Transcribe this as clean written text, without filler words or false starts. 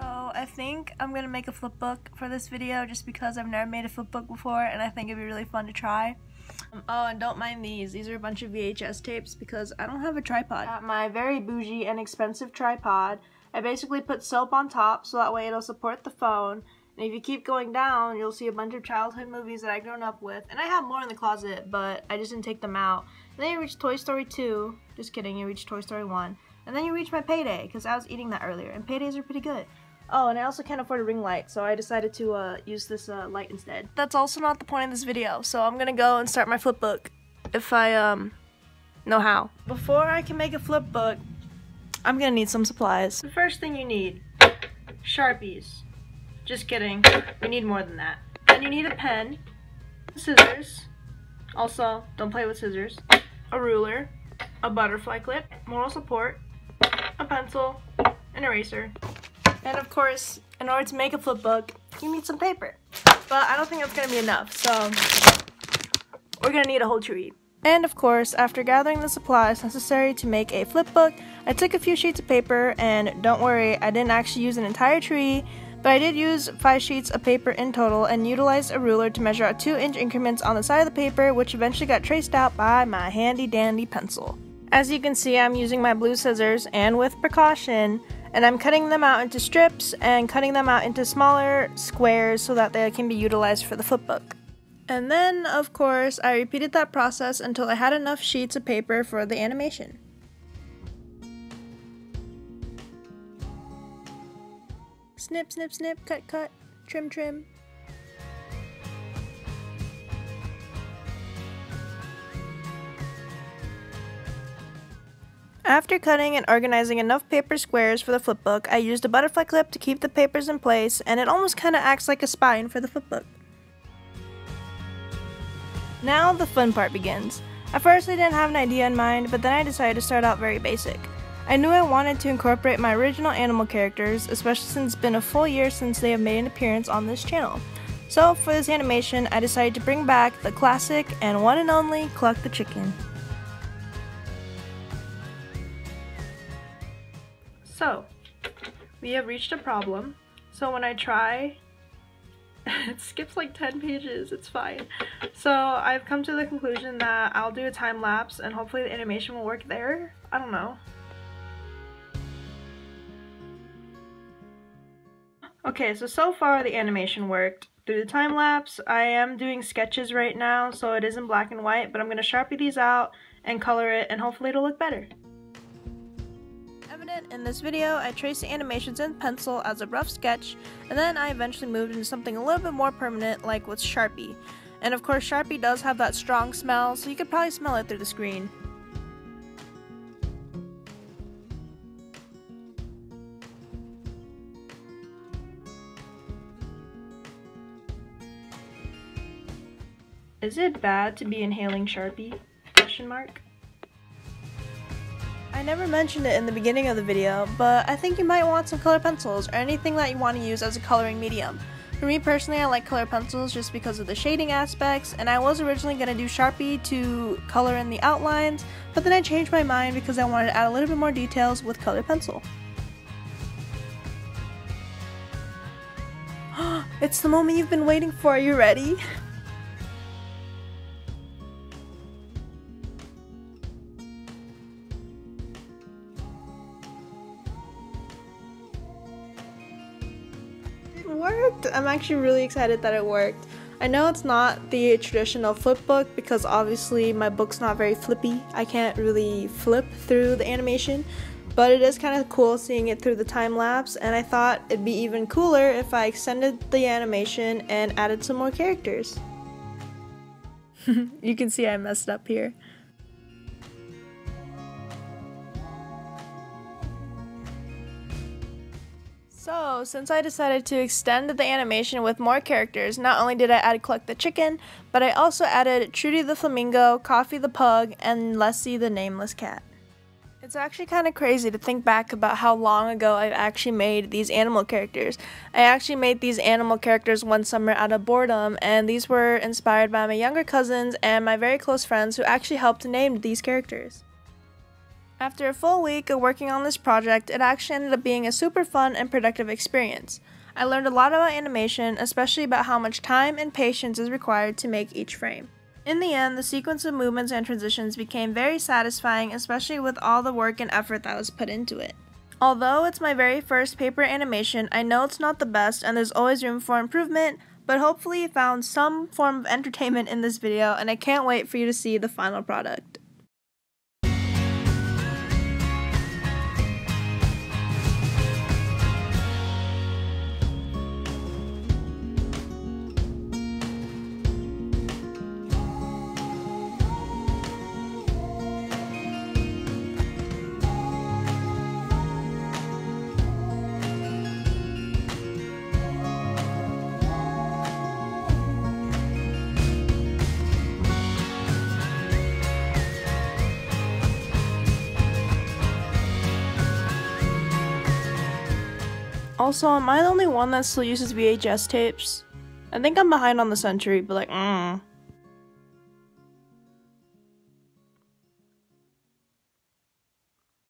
So I think I'm gonna make a flip book for this video just because I've never made a flip book before and I think it'd be really fun to try. Oh, and don't mind these. These are a bunch of VHS tapes because I don't have a tripod. At my very bougie and expensive tripod, I basically put soap on top so that way it'll support the phone. And if you keep going down, you'll see a bunch of childhood movies that I've grown up with. And I have more in the closet, but I just didn't take them out. And then you reach Toy Story 2. Just kidding, you reach Toy Story 1. And then you reach my Payday, because I was eating that earlier. And Paydays are pretty good. Oh, and I also can't afford a ring light, so I decided to use this light instead. That's also not the point of this video, so I'm gonna go and start my flip book. If I, know how. Before I can make a flip book, I'm gonna need some supplies. The first thing you need, Sharpies. Just kidding, we need more than that. Then you need a pen, scissors, also don't play with scissors, a ruler, a butterfly clip, moral support, a pencil, an eraser, and of course, in order to make a flip book, you need some paper. But I don't think that's gonna be enough, so we're gonna need a whole tree. And of course, after gathering the supplies necessary to make a flip book, I took a few sheets of paper, and don't worry, I didn't actually use an entire tree, but I did use 5 sheets of paper in total and utilized a ruler to measure out 2-inch increments on the side of the paper, which eventually got traced out by my handy dandy pencil. As you can see, I'm using my blue scissors, and with precaution, and I'm cutting them out into strips and cutting them out into smaller squares so that they can be utilized for the flip book. And then, of course, I repeated that process until I had enough sheets of paper for the animation. Snip, snip, snip, cut, cut, trim, trim. After cutting and organizing enough paper squares for the flip book, I used a butterfly clip to keep the papers in place, and it almost kind of acts like a spine for the flip book. Now the fun part begins. At first I didn't have an idea in mind, but then I decided to start out very basic. I knew I wanted to incorporate my original animal characters, especially since it's been a full year since they have made an appearance on this channel. So for this animation, I decided to bring back the classic and one and only Cluck the Chicken. So, we have reached a problem. So when I try, it skips like 10 pages, it's fine. So I've come to the conclusion that I'll do a time lapse and hopefully the animation will work there. I don't know. Okay, so far the animation worked. Through the time lapse, I am doing sketches right now, so it is in black and white, but I'm going to Sharpie these out and color it, and hopefully it'll look better. Evident in this video, I traced the animations in pencil as a rough sketch, and then I eventually moved into something a little bit more permanent, like with Sharpie. And of course, Sharpie does have that strong smell, so you could probably smell it through the screen. Is it bad to be inhaling Sharpie? Question mark. I never mentioned it in the beginning of the video, but I think you might want some color pencils or anything that you want to use as a coloring medium. For me personally, I like color pencils just because of the shading aspects, and I was originally going to do Sharpie to color in the outlines, but then I changed my mind because I wanted to add a little bit more details with color pencil. It's the moment you've been waiting for, are you ready? Worked! I'm actually really excited that it worked. I know it's not the traditional flip book because obviously my book's not very flippy. I can't really flip through the animation, but it is kind of cool seeing it through the time lapse, and I thought it'd be even cooler if I extended the animation and added some more characters. You can see I messed up here. So, since I decided to extend the animation with more characters, not only did I add Cluck the Chicken, but I also added Trudy the Flamingo, Coffee the Pug, and Lessie the Nameless Cat. It's actually kind of crazy to think back about how long ago I've actually made these animal characters. I actually made these animal characters one summer out of boredom, and these were inspired by my younger cousins and my very close friends who actually helped name these characters. After a full week of working on this project, it actually ended up being a super fun and productive experience. I learned a lot about animation, especially about how much time and patience is required to make each frame. In the end, the sequence of movements and transitions became very satisfying, especially with all the work and effort that was put into it. Although it's my very first paper animation, I know it's not the best and there's always room for improvement, but hopefully you found some form of entertainment in this video, and I can't wait for you to see the final product. Also, am I the only one that still uses VHS tapes? I think I'm behind on the century, but